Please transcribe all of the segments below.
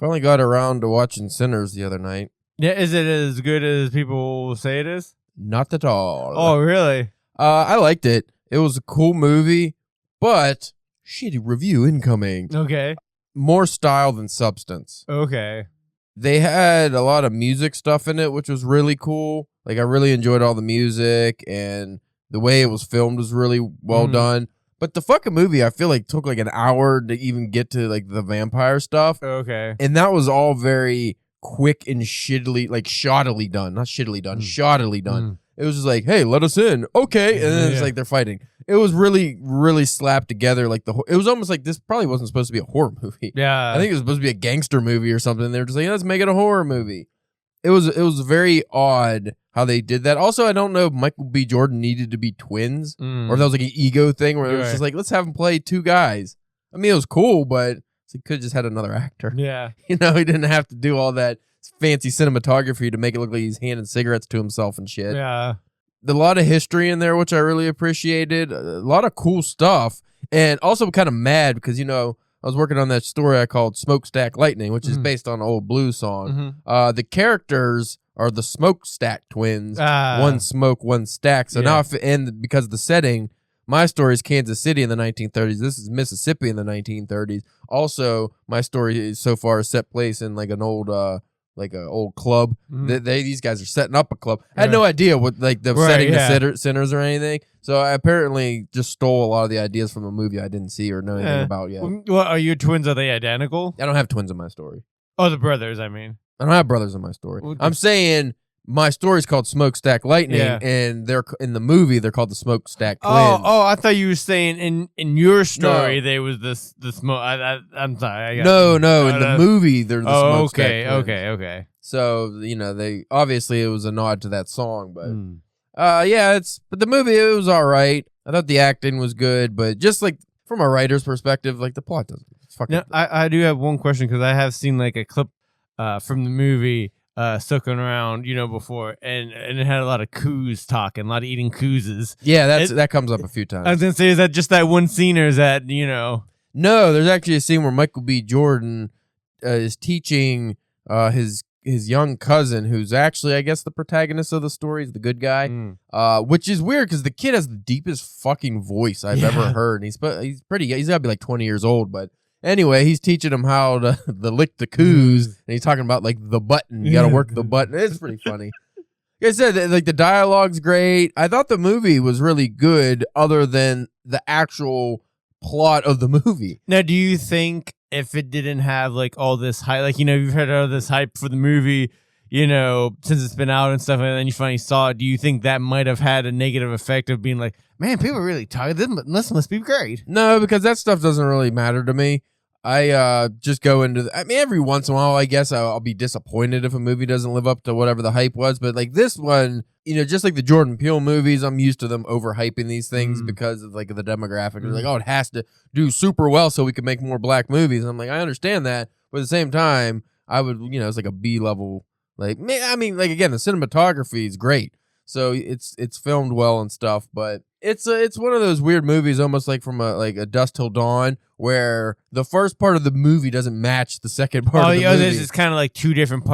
Finally got around to watching Sinners the other night. Yeah, is it as good as people say it is? Not at all. Oh, really? I liked it. It was a cool movie, but shitty review incoming. Okay. More style than substance. Okay. They had a lot of music stuff in it, which was really cool. Like, I really enjoyed all the music, and the way it was filmed was really well done. But the fucking movie, I feel like, took like an hour to even get to like the vampire stuff. Okay. And that was all very quick and shittily, like shoddily done. Not shittily done, shoddily done. It was just like, hey, let us in. Okay. And then it's like they're fighting. It was really, really slapped together. Like it was almost like this probably wasn't supposed to be a horror movie. Yeah. I think it was supposed to be a gangster movie or something. They were just like, let's make it a horror movie. It was very odd how they did that. Also, I don't know if Michael B. Jordan needed to be twins or if that was like an ego thing where it was just like, let's have him play two guys. I mean, it was cool, but he could have just had another actor. Yeah. You know, he didn't have to do all that fancy cinematography to make it look like he's handing cigarettes to himself and shit. Yeah. A lot of history in there, which I really appreciated. A lot of cool stuff. And also kind of mad because, you know, I was working on that story I called Smokestack Lightning, which is based on an old blues song. The characters are the Smokestack twins. One smoke, one stack. So now, and because of the setting, my story is Kansas City in the 1930s. This is Mississippi in the 1930s. Also, my story so far is set place in like an old old club. These guys are setting up a club. I had no idea what like the setting the sinners or anything. So I apparently just stole a lot of the ideas from a movie I didn't see or know anything about yet. Well, are your twins, are they identical? I don't have twins in my story. Oh, the brothers, I mean. I don't have brothers in my story. I'm saying my story's called Smokestack Lightning, and they're in the movie they're called the Smokestack Twins. Oh, I thought you were saying in your story they was the smoke. I'm sorry. No, in the movie they're the Smokestack Twins. Okay. So you know they obviously it was a nod to that song, but but the movie it was all right. I thought the acting was good, but just like from a writer's perspective, like the plot doesn't. Now, I do have one question because I have seen like a clip from the movie Soaking Around, you know, before, and it had a lot of coos talking, a lot of eating coozes. Yeah, that comes up a few times. I was gonna say, is that just that one scene, or is that, you know? No, there's actually a scene where Michael B. Jordan is teaching his young cousin, who's actually, I guess, the protagonist of the story, is the good guy, which is weird because the kid has the deepest fucking voice I've ever heard. He's pretty. He's got to be like 20 years old, but. Anyway, he's teaching him how to lick the coos, and he's talking about like the button. You got to work the button. It's pretty funny. Like I said, like the dialogue's great. I thought the movie was really good, other than the actual plot of the movie. Now, do you think if it didn't have like all this hype, like, you know, you've heard all this hype for the movie, you know, since it's been out and stuff, and then you finally saw it, do you think that might have had a negative effect of being like, man, people are really tired. This must be great. No, because that stuff doesn't really matter to me. I just go into I mean, every once in a while, I guess I'll be disappointed if a movie doesn't live up to whatever the hype was. But like this one, you know, just like the Jordan Peele movies, I'm used to them overhyping these things because of like the demographic. They're like, oh, it has to do super well so we can make more black movies. And I'm like, I understand that, but at the same time, I would, you know, it's like a B level. Like, I mean, like again, the cinematography is great, so it's filmed well and stuff. But it's one of those weird movies, almost like from a Dusk Till Dawn, where the first part of the movie doesn't match the second part of the movie. This is kind of like two different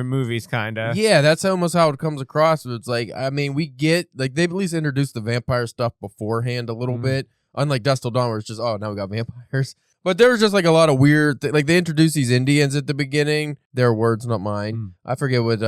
movies, kind of. Yeah, that's almost how it comes across. It's like, I mean, we get like they've at least introduced the vampire stuff beforehand a little bit, unlike Dusk Till Dawn, where it's just now we got vampires. But there was just like a lot of weird, like they introduced these Indians at the beginning. Their words, not mine. I forget what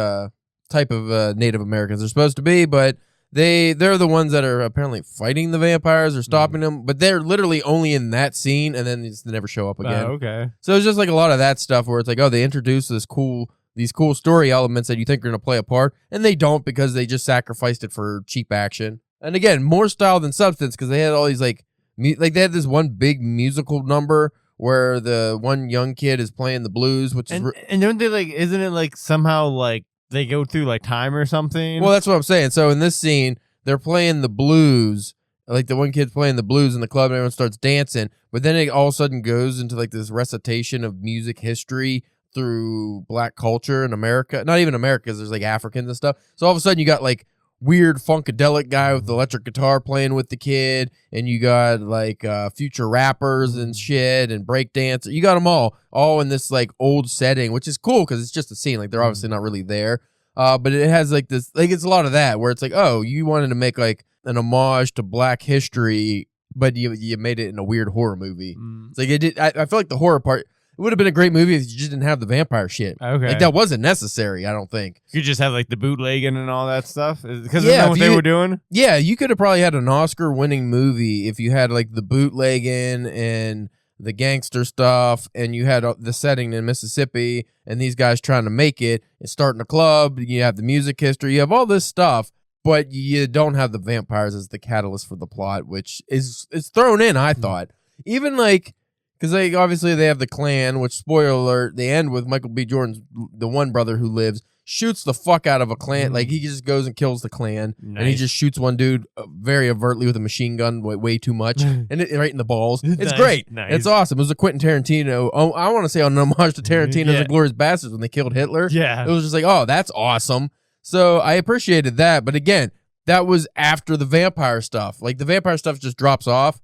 type of Native Americans they're supposed to be, but they're the ones that are apparently fighting the vampires or stopping them. But they're literally only in that scene, and then they never show up again. Okay. So it's just like a lot of that stuff where it's like, oh, they introduced these cool story elements that you think are going to play a part, and they don't because they just sacrificed it for cheap action. And again, more style than substance because they had all these like they had this one big musical number where the one young kid is playing the blues, which and don't they like? Isn't it like somehow like they go through like time or something? Well, that's what I'm saying. So in this scene, they're playing the blues. Like the one kid's playing the blues in the club, and everyone starts dancing. But then it all of a sudden goes into like this recitation of music history through black culture in America. Not even America, because there's like Africans and stuff. So all of a sudden you got like weird funkadelic guy with the electric guitar playing with the kid, and you got like future rappers and shit and breakdancers. You got them all in this like old setting, which is cool because it's just a scene. Like they're obviously not really there, but it has like this, like it's a lot of that where it's like, oh, you wanted to make like an homage to Black history, but you made it in a weird horror movie. It's like it did. I feel like the horror part. It would have been a great movie if you just didn't have the vampire shit. Okay. Like, that wasn't necessary, I don't think. You could just have, like, the bootlegging and all that stuff? Because isn't that what they were doing? Yeah, you could have probably had an Oscar-winning movie if you had, like, the bootlegging and the gangster stuff, and you had the setting in Mississippi, and these guys trying to make it, and starting a club, you have the music history, you have all this stuff, but you don't have the vampires as the catalyst for the plot, which is thrown in, I thought. Even, like... Because obviously they have the clan, which, spoiler alert, they end with Michael B. Jordan's, the one brother who lives, shoots the fuck out of a clan. Like, he just goes and kills the clan. Nice. And he just shoots one dude very overtly with a machine gun way too much. And right in the balls. It's great. Nice. It's awesome. It was a Quentin Tarantino. Oh, I want to say an homage to Tarantino's Inglourious Basterds when they killed Hitler. Yeah. It was just like, oh, that's awesome. So I appreciated that. But again, that was after the vampire stuff. Like, the vampire stuff just drops off.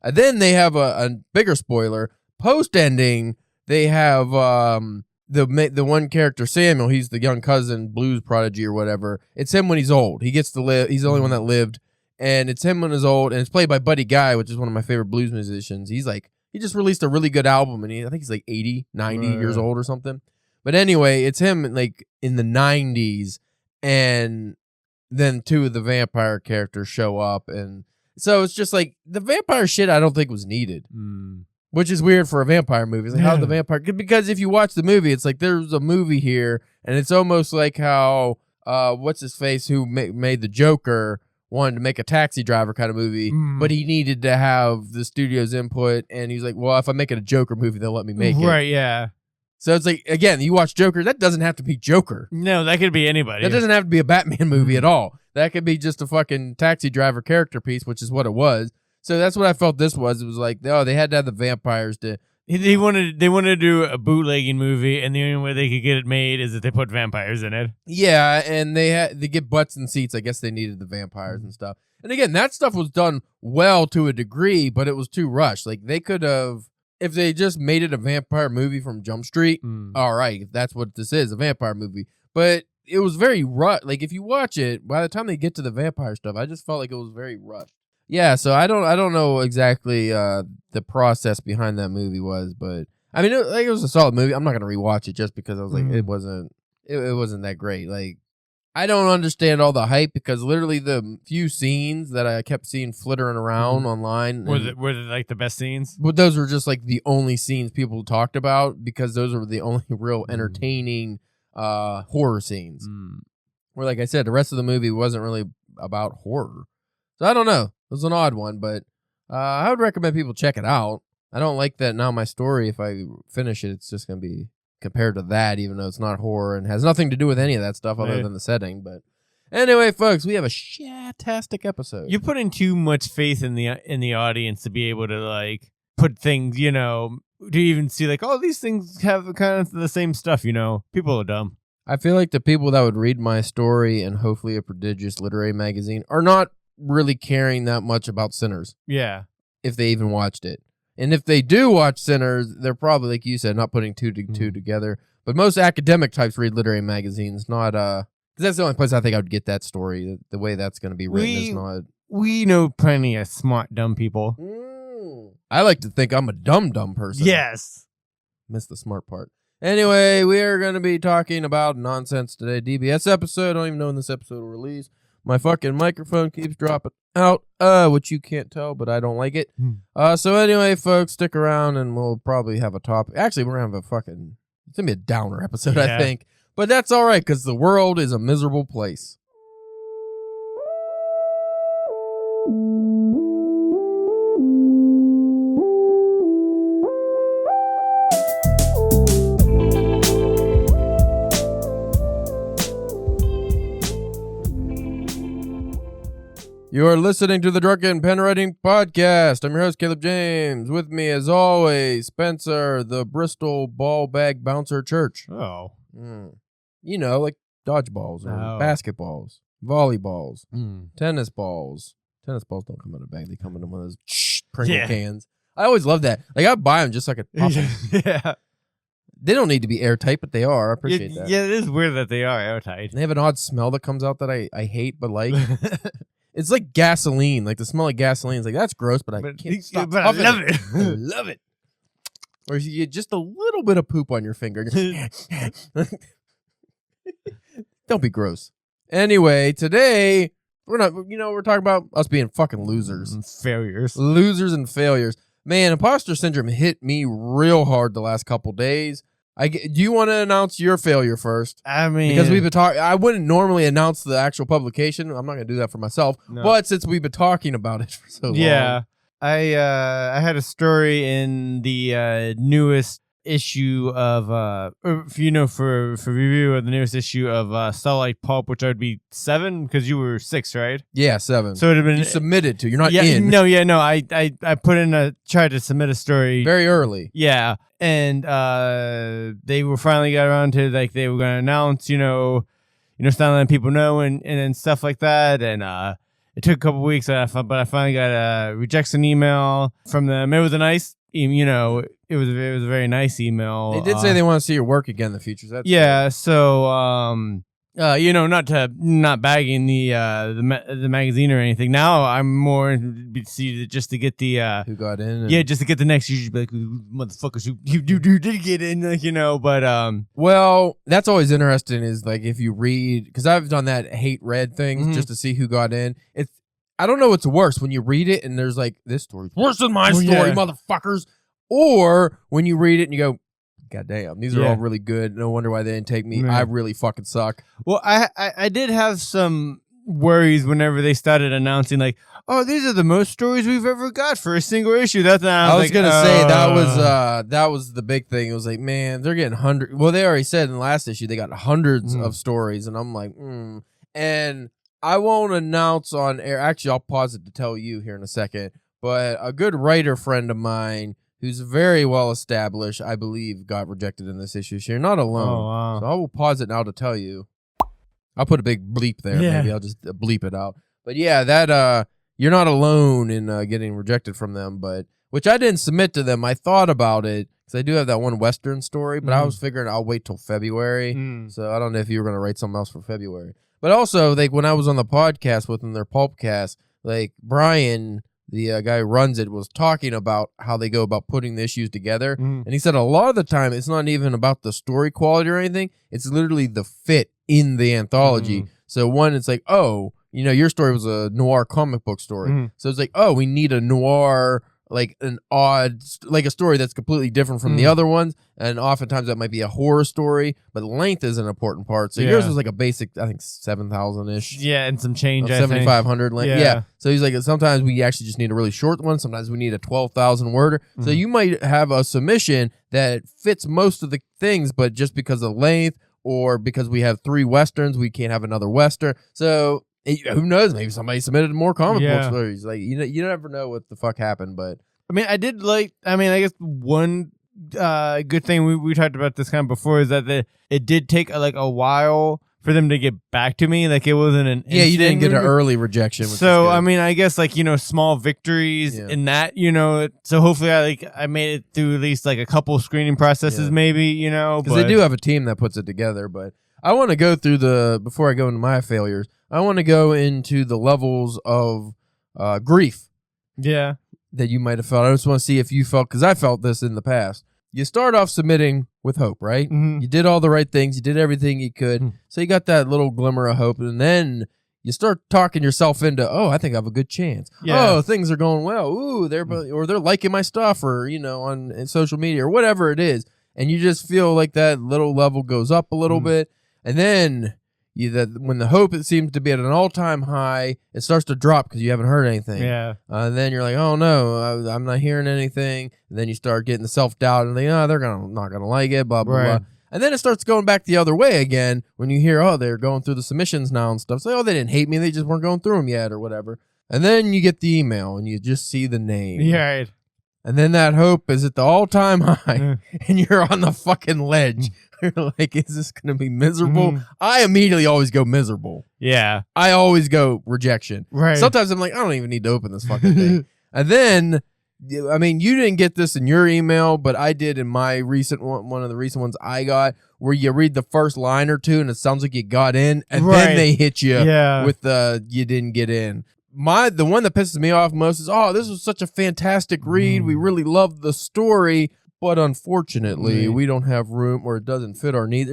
And then they have a bigger spoiler. Post-ending, they have the one character, Samuel. He's the young cousin, blues prodigy or whatever. It's him when he's old. He gets to live. He's the only one that lived. And it's him when he's old. And it's played by Buddy Guy, which is one of my favorite blues musicians. He just released a really good album. And I think he's like 80, 90 years old or something. But anyway, it's him like in the 90s. And then two of the vampire characters show up. And so it's just like the vampire shit I don't think was needed, which is weird for a vampire movie. It's like how the vampire, because if you watch the movie, it's like there's a movie here, and it's almost like how what's his face who made the Joker wanted to make a Taxi Driver kind of movie, but he needed to have the studio's input, and he's like, well, if I make it a Joker movie, they'll let me make it. Right? Yeah. So it's like, again, you watch Joker, that doesn't have to be Joker. No, that could be anybody. That doesn't have to be a Batman movie at all. That could be just a fucking Taxi Driver character piece, which is what it was. So that's what I felt this was. It was like, oh, they had to have the vampires to... They wanted to do a bootlegging movie, and the only way they could get it made is if they put vampires in it. Yeah, and they get butts and seats. I guess they needed the vampires and stuff. And again, that stuff was done well to a degree, but it was too rushed. Like, they could have... If they just made it a vampire movie from Jump Street, all right, if that's what this is, a vampire movie. But it was very rushed. Like, if you watch it, by the time they get to the vampire stuff, I just felt like it was very rushed. Yeah, so I don't know exactly the process behind that movie was, but I mean, it was a solid movie. I'm not gonna rewatch it just because I was like, it wasn't that great. Like, I don't understand all the hype because literally the few scenes that I kept seeing flittering around online were they like the best scenes? But those were just like the only scenes people talked about because those were the only real entertaining horror scenes. Where, like I said, the rest of the movie wasn't really about horror. So I don't know. It was an odd one, but I would recommend people check it out. I don't like that Now My Story, if I finish it, it's just going to be compared to that, even though it's not horror and has nothing to do with any of that stuff other than the setting. But anyway, folks, we have a shatastic episode. You're putting too much faith in the audience to be able to, like, put things, you know, to even see, like, oh, these things have kind of the same stuff, you know. People are dumb. I feel like the people that would read my story and hopefully a prodigious literary magazine are not really caring that much about Sinners. Yeah. If they even watched it. And if they do watch Sinners, they're probably, like you said, not putting two together. But most academic types read literary magazines, not, because that's the only place I think I would get that story. The way that's going to be written is not. We know plenty of smart, dumb people. I like to think I'm a dumb person. Yes. Missed the smart part. Anyway, we are going to be talking about nonsense today. DBS episode. I don't even know when this episode will release. My fucking microphone keeps dropping out, which you can't tell, but I don't like it. So anyway, folks, stick around and we'll probably have a topic. Actually, we're going to have it's going to be a downer episode, I think. But that's all right, because the world is a miserable place. You are listening to the Drunken Pen Writing Podcast. I'm your host, Caleb James. With me, as always, Spencer, the Bristol Ball Bag Bouncer Church. Oh. You know, like dodgeballs or basketballs. volleyballs, tennis balls. Tennis balls don't come in a bag. They come in one of those Pringle cans. I always love that. Like, I buy them just so I could pop them. Yeah. They don't need to be airtight, but they are. I appreciate that. Yeah, it is weird that they are airtight. They have an odd smell that comes out that I hate, but like, it's like gasoline. Like, the smell of gasoline is like, that's gross, but I can't stop. But I love it. I love it. Or you get just a little bit of poop on your finger. Don't be gross. Anyway, today we're talking about us being fucking losers. Losers and failures. Man, imposter syndrome hit me real hard the last couple days. Do you want to announce your failure first? I mean, because we've been talking. I wouldn't normally announce the actual publication. I'm not going to do that for myself. No. But since we've been talking about it for so long. Yeah. I had a story in the newest issue of for review of the newest issue of Starlight Pulp, which would be 7 because you were 6, right? Yeah, 7. So it would have been you submitted to. You're not in. No. I put in tried to submit a story very early. Yeah, and they were finally got around to like they were going to announce, starting letting people know and stuff like that, and it took a couple weeks, but I finally got a rejection email from them. It was a nice, it was a very nice email. They did say they want to see your work again in the future. That's good. So not bagging the magazine or anything. Now I'm more just to get the who got in. Just to get the next issue. Be like, motherfuckers, you did get in, But well, that's always interesting. Is like if you read, because I've done that hate read thing just to see who got in. I don't know what's worse when you read it and there's like, this story's worse than my story, motherfuckers. Or when you read it and you go, God damn, these are all really good. No wonder why they didn't take me. I really fucking suck. Well, I did have some worries whenever they started announcing like, oh, these are the most stories we've ever got for a single issue. I was gonna say that was the big thing. It was like, man, they're getting hundreds. Well, they already said in the last issue they got hundreds of stories, and I'm like, and I won't announce on air. Actually, I'll pause it to tell you here in a second. But a good writer friend of mine who's very well established, I believe, got rejected in this issue. So you're not alone. Oh, wow. So I will pause it now to tell you. I'll put a big bleep there. Yeah. Maybe I'll just bleep it out. But yeah, that you're not alone in getting rejected from them. But which I didn't submit to them. I thought about it because I do have that one Western story, but I was figuring I'll wait till February. So I don't know if you were going to write something else for February. But also, like when I was on the podcast with them, their Pulpcast, like Brian, the guy who runs it, was talking about how they go about putting the issues together. And he said a lot of the time, it's not even about the story quality or anything. It's literally the fit in the anthology. So one, it's like, oh, your story was a noir comic book story. So it's like, oh, we need a noir, like an odd, like a story that's completely different from the other ones. And oftentimes that might be a horror story, but length is an important part. So yours was like a basic, I think 7,000-ish. Yeah, and some change, 7,500 length. Yeah. So he's like, sometimes we actually just need a really short one. Sometimes we need a 12,000 worder. So you might have a submission that fits most of the things, but just because of length or because we have 3 Westerns, we can't have another Western. So who knows? Maybe somebody submitted more comic book stories. Like you never know what the fuck happened. But I mean, I guess one good thing we talked about this kind of before is that it did take a while for them to get back to me. Like it wasn't an you didn't get an early rejection. So I mean, I guess small victories in that. So hopefully I made it through at least a couple screening processes, maybe. Because they do have a team that puts it together. But I want to go through before I go into my failures. I want to go into the levels of grief. Yeah. That you might have felt. I just want to see if you felt, because I felt this in the past. You start off submitting with hope, right? You did all the right things. You did everything you could. So you got that little glimmer of hope. And then you start talking yourself into, oh, I think I have a good chance. Yeah. Oh, things are going well. Ooh, they're liking my stuff, or, on social media or whatever it is. And you just feel like that little level goes up a little bit. And then when the hope, it seems to be at an all-time high, it starts to drop because you haven't heard anything. Yeah. And then you're like, oh no, I'm not hearing anything. And then you start getting the self-doubt and like, oh, they're not gonna like it, blah blah blah. And then it starts going back the other way again when you hear, oh, they're going through the submissions now and stuff. It's like, oh, they didn't hate me, they just weren't going through them yet or whatever. And then you get the email and you just see the name. Yeah. Right. And then that hope is at the all-time high, and you're on the fucking ledge. You're like, is this going to be miserable? I immediately always go miserable. Yeah. I always go rejection. Right. Sometimes I'm like, I don't even need to open this fucking thing. And then, I mean, you didn't get this in your email, but I did in my recent one of the recent ones I got, where you read the first line or two and it sounds like you got in, and then they hit you with the you didn't get in. The one that pisses me off most is, oh, this was such a fantastic read. We really loved the story, but unfortunately, we don't have room, or it doesn't fit our needs.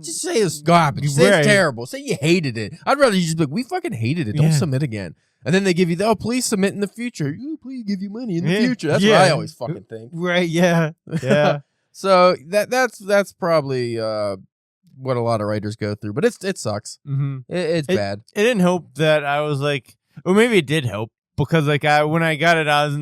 Just say it's garbage. Say it's terrible. Say you hated it. I'd rather you just be like, we fucking hated it. Don't submit again. And then they give you please submit in the future. Please give you money in the future. That's what I always fucking think. Right, yeah. Yeah. So that's probably what a lot of writers go through. But it sucks. It's bad. It didn't help that I was like, or maybe it did help. Because when I got it, I was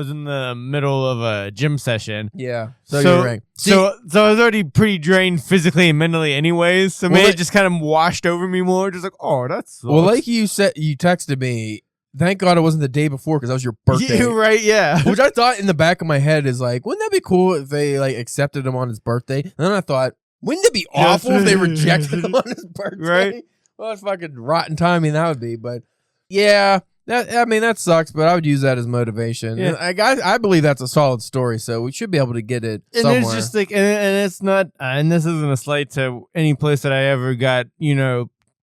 in the middle of a gym session. Yeah. So you're right. So I was already pretty drained physically and mentally anyways. So maybe it just kind of washed over me more. Just like, oh, that's well, like you said, you texted me. Thank God it wasn't the day before, because that was your birthday. Right, yeah. Which I thought in the back of my head is like, wouldn't that be cool if they like accepted him on his birthday? And then I thought, wouldn't it be awful if they rejected him on his birthday? Right. Well, it's fucking rotten timing that would be. But yeah. That sucks, but I would use that as motivation. Yeah. And I believe that's a solid story, so we should be able to get it somewhere. And it's just like, and it's not, and this isn't a slight to any place that I ever got,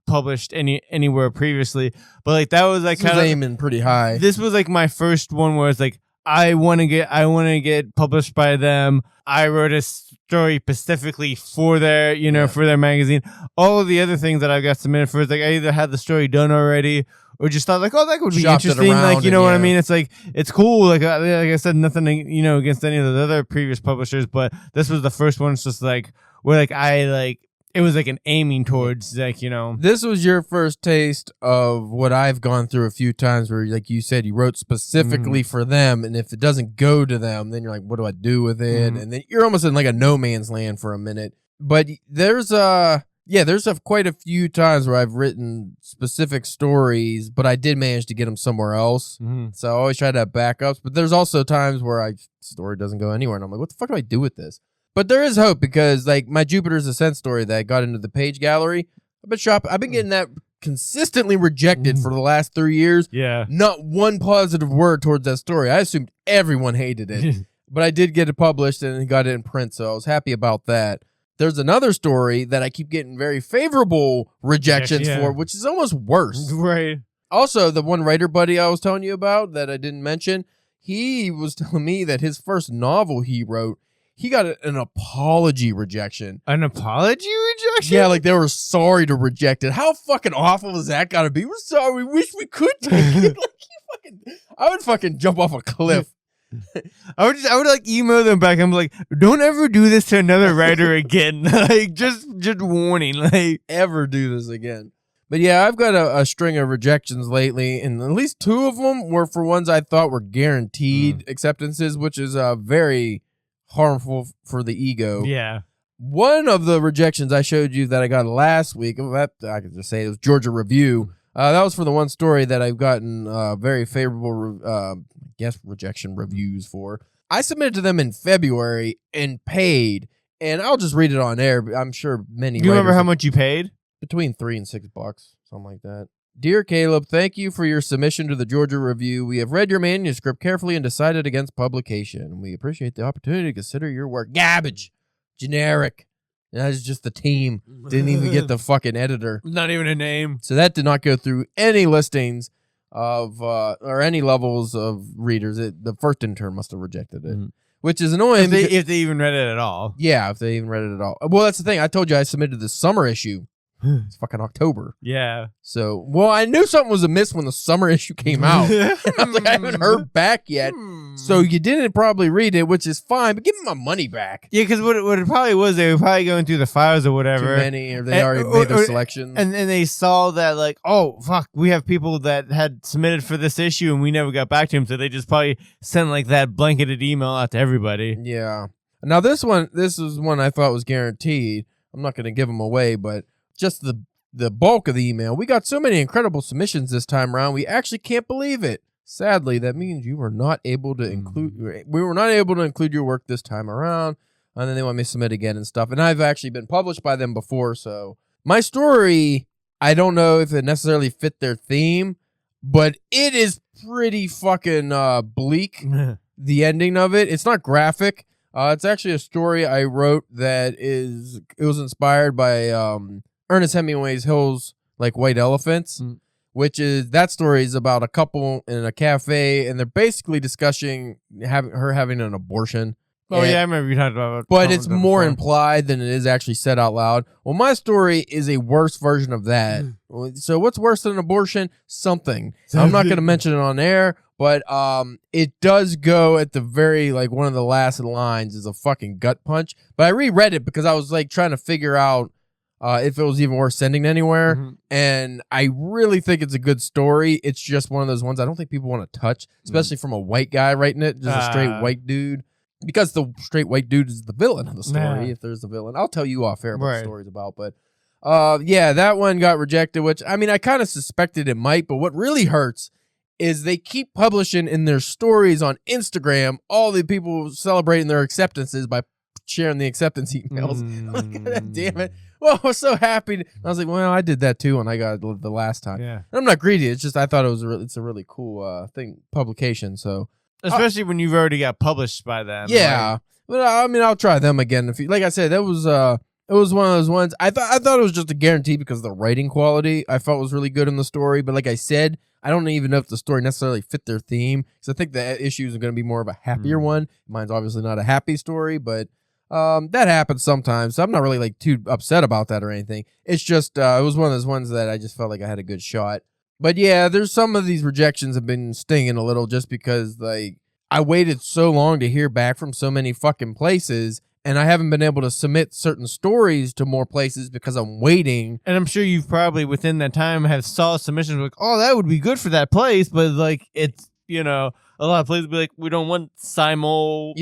published anywhere previously, but like that was like kind of aiming pretty high. This was like my first one where it's like, I want to get published by them. I wrote a story specifically for their, for their magazine. All of the other things that I got submitted for is like, I either had the story done already, or just thought like, oh, that would be interesting. Like, you know what I mean? It's like, it's cool. Like I said, nothing, against any of the other previous publishers, but this was the first one. It's just like, where like, it was like an aiming towards like, This was your first taste of what I've gone through a few times where, like you said, you wrote specifically for them. And if it doesn't go to them, then you're like, what do I do with it? And then you're almost in like a no man's land for a minute. But there's quite a few times where I've written specific stories, but I did manage to get them somewhere else. So I always try to have backups. But there's also times where story doesn't go anywhere, and I'm like, what the fuck do I do with this? But there is hope, because like my Jupiter's Ascent story that got into the page gallery, I've been getting that consistently rejected for the last 3 years. Yeah. Not one positive word towards that story. I assumed everyone hated it. But I did get it published and got it in print, so I was happy about that. There's another story that I keep getting very favorable rejections for, which is almost worse. Right. Also, the one writer buddy I was telling you about that I didn't mention, he was telling me that his first novel he wrote, he got an apology rejection. An apology rejection? Yeah, like they were sorry to reject it. How fucking awful is that gotta be? We're sorry. We wish we could take it. I would fucking jump off a cliff. I would like email them back. I'm like, don't ever do this to another writer again. Like, just warning. Like, ever do this again. But yeah, I've got a string of rejections lately, and at least 2 of them were for ones I thought were guaranteed acceptances, which is very harmful for the ego. Yeah. One of the rejections I showed you that I got last week, I could just say it was Georgia Review. That was for the one story that I've gotten very favorable, rejection reviews for. I submitted to them in February and paid, and I'll just read it on air. I'm sure many. You remember how much you paid? Between $3 and $6, something like that. Dear Caleb, thank you for your submission to the Georgia Review. We have read your manuscript carefully and decided against publication. We appreciate the opportunity to consider your work. Garbage. Generic. That is just the team. Didn't even get the fucking editor. Not even a name. So that did not go through any listings of or any levels of readers. The first intern must have rejected it, which is annoying. If they even read it at all. Yeah, if they even read it at all. Well, that's the thing. I told you I submitted the summer issue. It's fucking October. Yeah. So, well, I knew something was amiss when the summer issue came out. I was like, I haven't heard back yet. So you didn't probably read it, which is fine, but give me my money back. Yeah, because what it probably was, they were probably going through the files or whatever. Too many, or they already made their selections. And they saw that, like, oh, fuck, we have people that had submitted for this issue and we never got back to them. So they just probably sent, like, that blanketed email out to everybody. Yeah. Now, this is one I thought was guaranteed. I'm not going to give them away, but just the bulk of the email. We got so many incredible submissions this time around. We actually can't believe it. Sadly, that means you were not able to include. We were not able to include your work this time around, and then they want me to submit again and stuff. And I've actually been published by them before, so my story, I don't know if it necessarily fit their theme, but it is pretty fucking bleak. The ending of it's not graphic. It's actually a story I wrote that it was inspired by Ernest Hemingway's Hills Like White Elephants, which is, that story is about a couple in a cafe, and they're basically discussing having an abortion. Oh, yeah, I remember you talked about it. But it's more implied than it is actually said out loud. Well, my story is a worse version of that. So what's worse than an abortion? Something. I'm not going to mention it on air, but it does go at the very, like, one of the last lines is a fucking gut punch. But I reread it because I was, like, trying to figure out if it was even worth sending anywhere. And I really think it's a good story. It's just one of those ones I don't think people want to touch, especially from a white guy writing it, just a straight white dude. Because the straight white dude is the villain of the story, if there's a villain. I'll tell you off air what the story's about. But, yeah, that one got rejected, which, I mean, I kind of suspected it might. But what really hurts is they keep publishing in their stories on Instagram all the people celebrating their acceptances by sharing the acceptance emails. God damn it. Well, I was so happy. I was like, well, I did that too when I got it the last time. Yeah. And I'm not greedy. It's just I thought it's a really cool publication. So. Especially when you've already got published by them. Yeah, right? But I mean, I'll try them again. Like I said, it was one of those ones. I thought it was just a guarantee because the writing quality I felt was really good in the story. But like I said, I don't even know if the story necessarily fit their theme, because I think the issues are going to be more of a happier one. Mine's obviously not a happy story, but that happens sometimes. So I'm not really like too upset about that or anything. It's just it was one of those ones that I just felt like I had a good shot. But yeah, there's some of these rejections have been stinging a little just because, like, I waited so long to hear back from so many fucking places, and I haven't been able to submit certain stories to more places because I'm waiting. And I'm sure you've probably within that time have saw submissions like, oh, that would be good for that place, but like it's, you know, a lot of places be like, we don't want submissions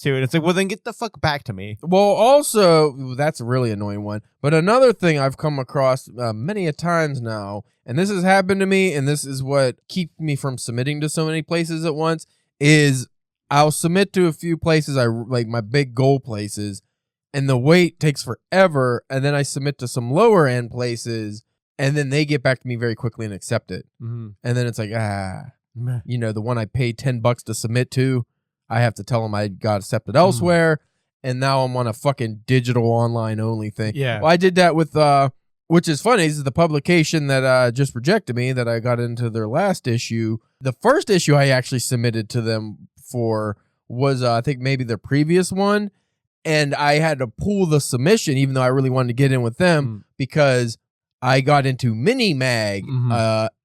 to it. It's like, well, then get the fuck back to me. Well, also, that's a really annoying one. But another thing I've come across many a times now, and this has happened to me, and this is what keeps me from submitting to so many places at once, is I'll submit to a few places, I like my big goal places, and the wait takes forever, and then I submit to some lower end places, and then they get back to me very quickly and accept it. And then it's like, you know, the one I paid $10 to submit to, I have to tell them I got accepted elsewhere, and now I'm on a fucking digital online only thing. Yeah. Well, I did that with, which is funny, this is the publication that just rejected me, that I got into their last issue. The first issue I actually submitted to them for was, I think, maybe their previous one, and I had to pull the submission, even though I really wanted to get in with them, because I got into Mini Mag,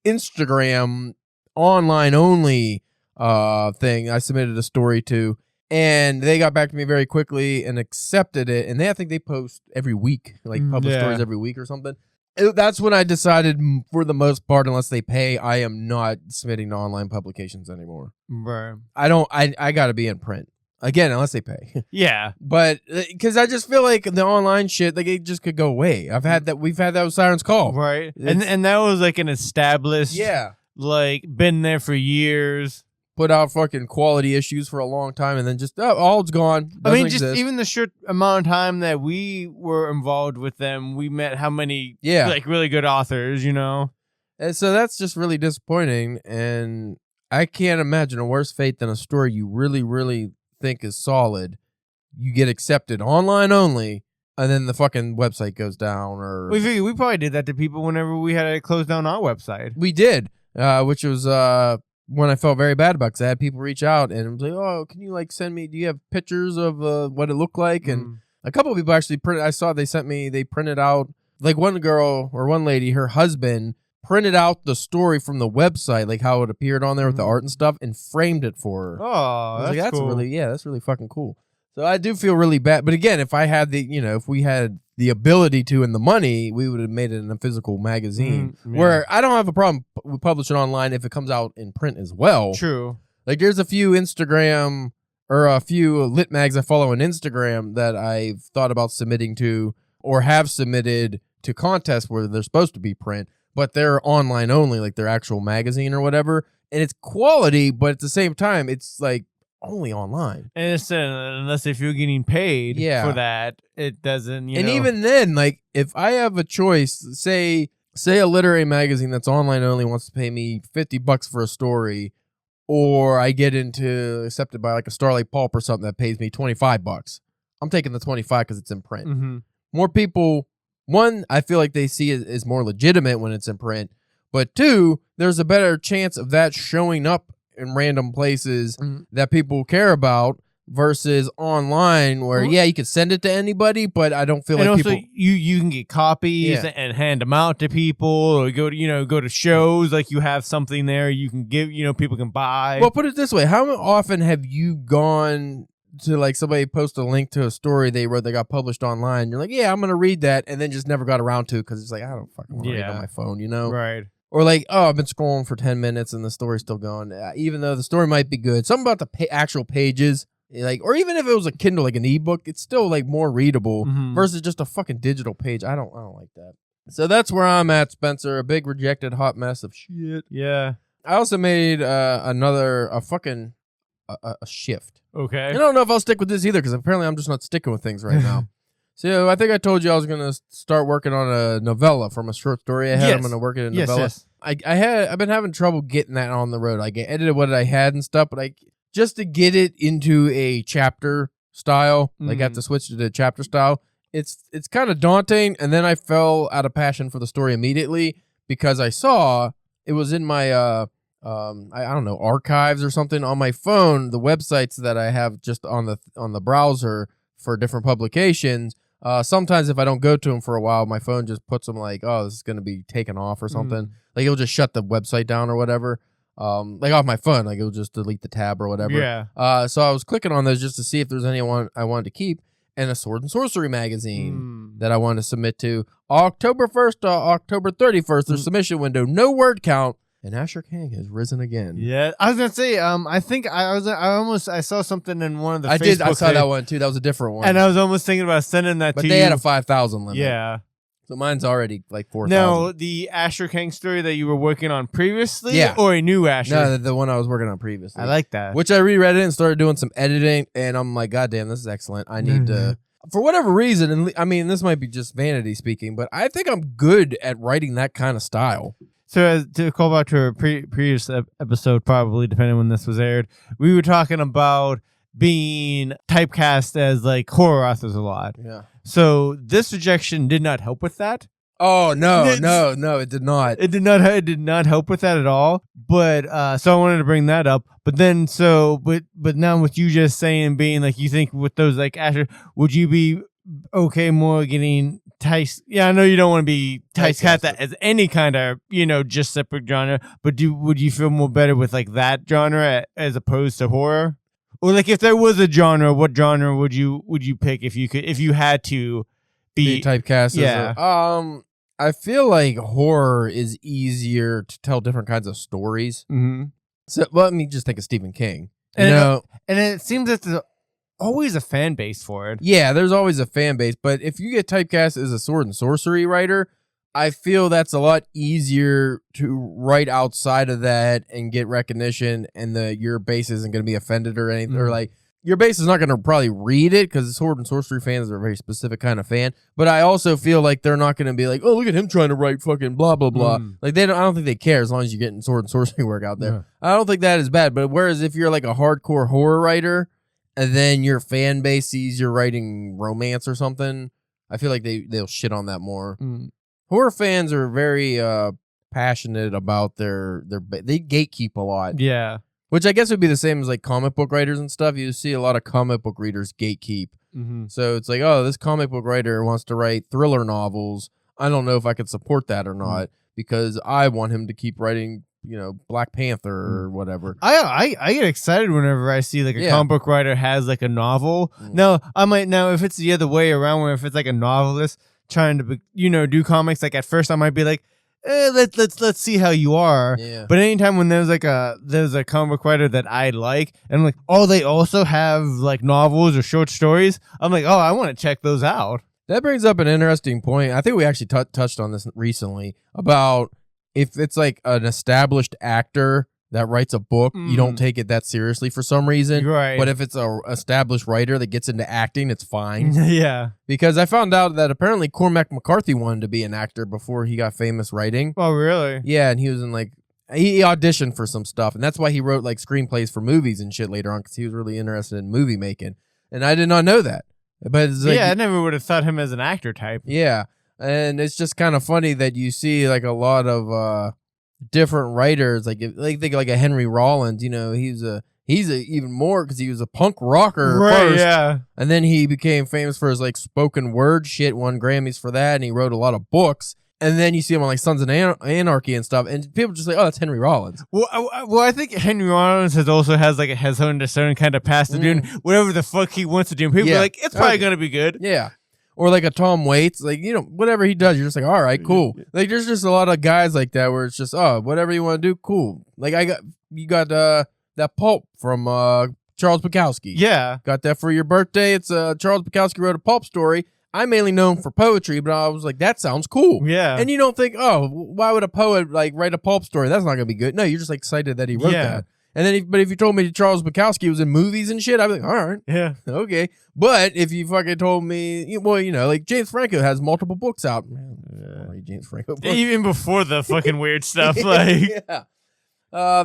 Instagram online only thing I submitted a story to, and they got back to me very quickly and accepted it. And I think they post every week, like publish stories every week or something. That's when I decided, for the most part, unless they pay, I am not submitting to online publications anymore. Right. I got to be in print. Again, unless they pay. Yeah. But because I just feel like the online shit, like, it just could go away. We've had that with Siren's Call. Right. And that was like an established, like, been there for years. Put out fucking quality issues for a long time, and then just, all it's gone. I mean, just even the short amount of time that we were involved with them, we met how many like really good authors, you know? And so that's just really disappointing, and I can't imagine a worse fate than a story you really, really think is solid. You get accepted online only, and then the fucking website goes down. Or we probably did that to people whenever we had to close down our website. We did, which was when I felt very bad about, because I had people reach out and was like, oh, can you like send me, do you have pictures of what it looked like? And a couple of people actually they printed out, like one girl or one lady, her husband printed out the story from the website, like how it appeared on there with the art and stuff, and framed it for her. Oh, that's cool. That's really fucking cool. So I do feel really bad. But again, if I had if we had the ability to and the money, we would have made it in a physical magazine, where I don't have a problem with publishing online if it comes out in print as well. True. Like, there's a few Instagram or a few lit mags I follow on Instagram that I've thought about submitting to, or have submitted to contests where they're supposed to be print, but they're online only, like their actual magazine or whatever. and it's quality, but at the same time, it's like only online. And it's, unless if you're getting paid for that, it doesn't. And even then, like if I have a choice, say a literary magazine that's online only wants to pay me $50 for a story, or I get accepted by like a Starlight Pulp or something that pays me $25. I'm taking the 25 because it's in print. Mm-hmm. More people, one, I feel like they see it as more legitimate when it's in print, but two, there's a better chance of that showing up in random places that people care about versus online where, you can send it to anybody, but I don't feel like also people... you can get copies and hand them out to people, or go to shows, like you have something there you can give, people can buy. Well, put it this way. How often have you gone to like somebody post a link to a story they wrote that got published online? You're like, yeah, I'm going to read that, and then just never got around to it because it's like, I don't fucking want to read on my phone, Right. Or like, oh, I've been scrolling for 10 minutes and the story's still going. Even though the story might be good. Something about the actual pages, like, or even if it was a Kindle, like an ebook, it's still like more readable versus just a fucking digital page. I don't like that. So that's where I'm at, Spencer. A big rejected hot mess of shit. Yeah. I also made a shift. Okay. I don't know if I'll stick with this either because apparently I'm just not sticking with things right now. So I think I told you I was going to start working on a novella from a short story I had. Yes. I'm going to work it in a novella. Yes. I've been having trouble getting that on the road. I edited what I had and stuff, but just to get it into a chapter style, like I have to switch to the chapter style. It's kind of daunting, and then I fell out of passion for the story immediately because I saw it was in my I don't know, archives or something on my phone, the websites that I have just on the browser for different publications. Sometimes if I don't go to them for a while, my phone just puts them like, oh, this is going to be taken off or something. Like it'll just shut the website down or whatever. Like off my phone, like it'll just delete the tab or whatever. Yeah. So I was clicking on those just to see if there's anyone I wanted to keep, and a Sword and Sorcery magazine that I wanted to submit to. October 1st to October 31st, their submission window, no word count. And Asher King has risen again. Yeah, I was gonna say. I think I saw something in one of the. I saw that one too. That was a different one, and I was almost thinking about sending that. But to they you. had a 5,000 limit. Yeah. So mine's already like 4,000. No, the Asher King story that you were working on previously, or a new Asher. No, the one I was working on previously. I like that. Which I reread it and started doing some editing, and I'm like, God damn, this is excellent. I need to, for whatever reason, and I mean, this might be just vanity speaking, but I think I'm good at writing that kind of style. So to call back to a previous episode, probably depending when this was aired, we were talking about being typecast as like horror authors a lot. Yeah. So this rejection did not help with that. Oh no, it did not. It did not help with that at all. But so I wanted to bring that up. But then but now with you just saying being like you think with those like Asher, would you be okay more getting I know you don't want to be typecast as any kind of, just separate genre, but would you feel more better with like that genre as opposed to horror? Or like if there was a genre, what genre would you pick if you had to be typecast? Yeah. I feel like horror is easier to tell different kinds of stories. Mm-hmm. So let me just think of Stephen King. And it seems that there's always a fan base for it. Yeah, there's always a fan base, but if you get typecast as a Sword and Sorcery writer, I feel that's a lot easier to write outside of that and get recognition, and your base isn't going to be offended or anything, or like your base is not going to probably read it because Sword and Sorcery fans are a very specific kind of fan. But I also feel like they're not going to be like, oh, look at him trying to write fucking blah blah blah. Like I don't think they care as long as you're getting Sword and Sorcery work out there. Yeah. I don't think that is bad. But whereas if you're like a hardcore horror writer, and then your fan base sees you're writing romance or something, I feel like they'll shit on that more. Horror fans are very passionate about they gatekeep a lot. Yeah. Which I guess would be the same as like comic book writers and stuff. You see a lot of comic book readers gatekeep. So it's like, oh, this comic book writer wants to write thriller novels. I don't know if I could support that or not because I want him to keep writing, Black Panther or whatever. I get excited whenever I see like a comic book writer has like a novel. Now if it's the other way around, where if it's like a novelist trying to do comics, like at first I might be like, let's see how you are. Yeah. But anytime when there's a comic book writer that I like, and I'm like, oh, they also have like novels or short stories, I'm like, oh, I want to check those out. That brings up an interesting point. I think we actually touched on this recently about if it's like an established actor that writes a book, you don't take it that seriously for some reason. Right. But if it's a established writer that gets into acting, it's fine. Yeah. Because I found out that apparently Cormac McCarthy wanted to be an actor before he got famous writing. Oh, really? Yeah, and he was in like, he auditioned for some stuff, and that's why he wrote like screenplays for movies and shit later on, because he was really interested in movie making. And I did not know that. But it's like, yeah, I never would have thought him as an actor type. Yeah. And it's just kind of funny that you see like a lot of different writers, like think like a Henry Rollins, you know, he's a even more, because he was a punk rocker first, yeah, and then he became famous for his like spoken word shit, won Grammys for that, and he wrote a lot of books. And then you see him on like Sons of Anarchy and stuff, and people just like, oh, that's Henry Rollins. Well, I think Henry Rollins has his own kind of past to doing whatever the fuck he wants to do. People are like, it's probably gonna be good. Yeah. Or like a Tom Waits, like, you know, whatever he does, you're just like, all right, cool. Like, there's just a lot of guys like that where it's just, oh, whatever you want to do, cool. Like, you got that pulp from Charles Bukowski. Yeah. Got that for your birthday. It's Charles Bukowski wrote a pulp story. I'm mainly known for poetry, but I was like, that sounds cool. Yeah. And you don't think, oh, why would a poet like write a pulp story? That's not going to be good. No, you're just like excited that he wrote that. And then, if you told me Charles Bukowski was in movies and shit, I'd be like, all right, yeah, okay. But if you fucking told me, well, you know, like James Franco has multiple books out, man, James Franco books. Even before the fucking weird stuff, like, yeah.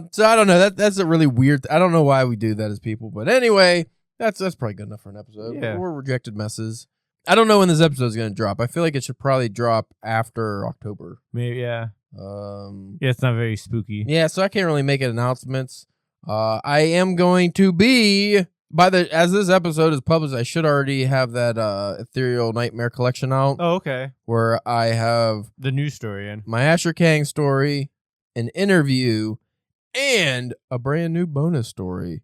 So I don't know. That's a really weird. I don't know why we do that as people, but anyway, that's probably good enough for an episode. Yeah. We're rejected messes. I don't know when this episode is going to drop. I feel like it should probably drop after October. Maybe, yeah. Yeah, it's not very spooky. Yeah, so I can't really make announcements. I am going to be as this episode is published, I should already have that Ethereal Nightmare collection out. Oh, okay. Where I have the news story in my Asher Kang story, an interview, and a brand new bonus story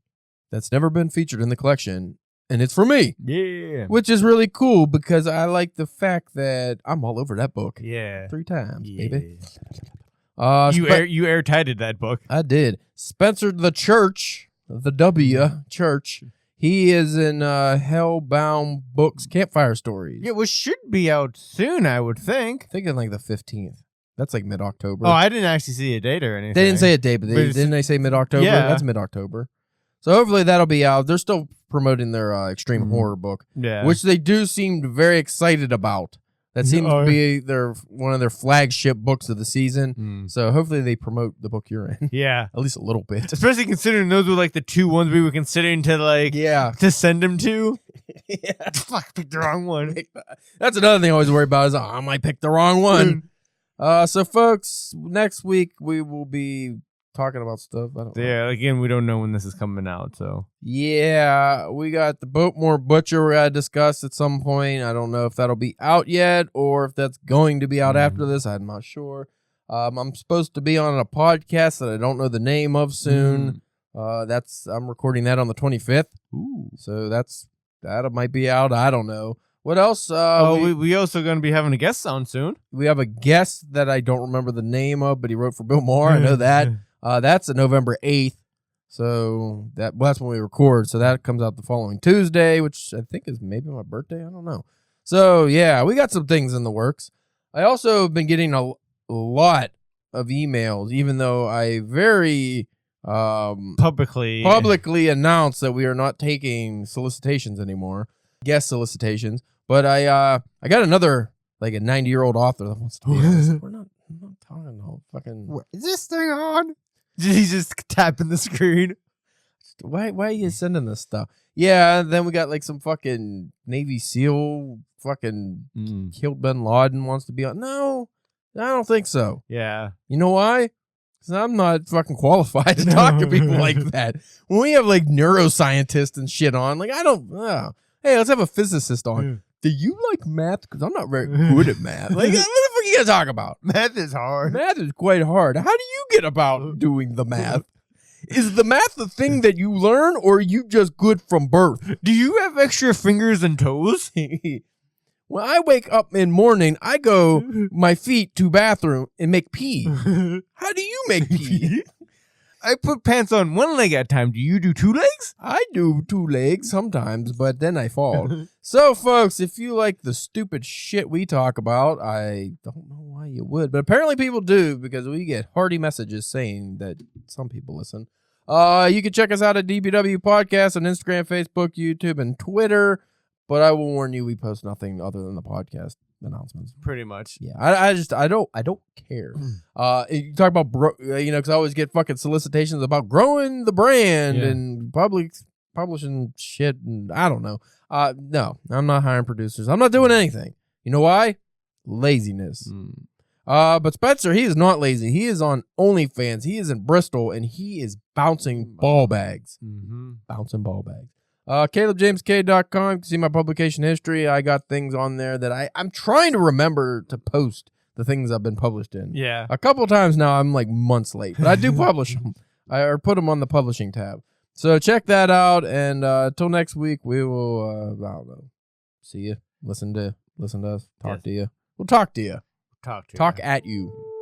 that's never been featured in the collection, and it's for me. Yeah. Which is really cool because I like the fact that I'm all over that book. Yeah. 3 times, baby. You airtighted that book. I did. Spencer the Church, the W Church. He is in Hellbound Books Campfire Stories. Yeah, which should be out soon, I would think. Thinking like the 15th. That's like mid-October. Oh, I didn't actually see a date or anything. They didn't say a date, but didn't they say mid-October? Yeah. That's mid-October. So hopefully that'll be out. They're still promoting their extreme horror book, which they do seem very excited about. That seems to be one of their flagship books of the season. So hopefully they promote the book you're in. Yeah. At least a little bit. Especially considering those were like the 2 ones we were considering to to send them to. Yeah. Fuck, picked the wrong one. That's another thing I always worry about is I might pick the wrong one. So folks, next week we will be talking about stuff. I don't know. Yeah, again, we don't know when this is coming out, so. Yeah, we got the Boatmore Butcher we got to discuss at some point. I don't know if that'll be out yet or if that's going to be out after this. I'm not sure. I'm supposed to be on a podcast that I don't know the name of soon. I'm recording that on the 25th. Ooh. So that might be out. I don't know. What else? We also going to be having a guest on soon. We have a guest that I don't remember the name of, but he wrote for Bill Maher. I know that. That's November 8th. So that's when we record. So that comes out the following Tuesday, which I think is maybe my birthday. I don't know. So yeah, we got some things in the works. I also have been getting a lot of emails, even though I very publicly announced that we are not taking solicitations anymore, guest solicitations. But I got another like a 90-year-old author that wants to be on this. I'm not talking no fucking. Is this thing on? He's just tapping the screen. Why are you sending this stuff? Yeah, and then we got like some fucking Navy SEAL fucking killed Bin Laden wants to be on. No, I don't think so. Yeah. You know why? Because I'm not fucking qualified to talk to people like that. When we have like neuroscientists and shit on, like I don't. Hey, let's have a physicist on. Do you like math? Because I'm not very good at math. Like, what the fuck are you gonna talk about? Math is hard. Math is quite hard. How do you get about doing the math? Is the math the thing that you learn, or are you just good from birth? Do you have extra fingers and toes? When I wake up in morning, I go my feet to bathroom and make pee. How do you make pee? I put pants on one leg at a time. Do you do 2 legs? I do 2 legs sometimes, but then I fall. So, folks, if you like the stupid shit we talk about, I don't know why why you would, but apparently people do because we get hearty messages saying that some people listen. You can check us out at DBW Podcast on Instagram, Facebook, YouTube, and Twitter. But I will warn you, we post nothing other than the podcast announcements. Pretty much. Yeah, I don't care. You talk about because I always get fucking solicitations about growing the brand and publishing shit, and I don't know. No, I'm not hiring producers. I'm not doing anything. You know why? Laziness. But Spencer, he is not lazy. He is on OnlyFans. He is in Bristol, and he is bouncing ball bags. Bouncing ball bags. CalebJamesK.com. You can see my publication history. I got things on there that I'm trying to remember to post the things I've been published in. Yeah. A couple times now, I'm like months late, but I do publish them. Or put them on the publishing tab. So check that out. And until next week, we will, I don't know, see you. Listen to us. Talk to you. We'll talk to you. Talk at you.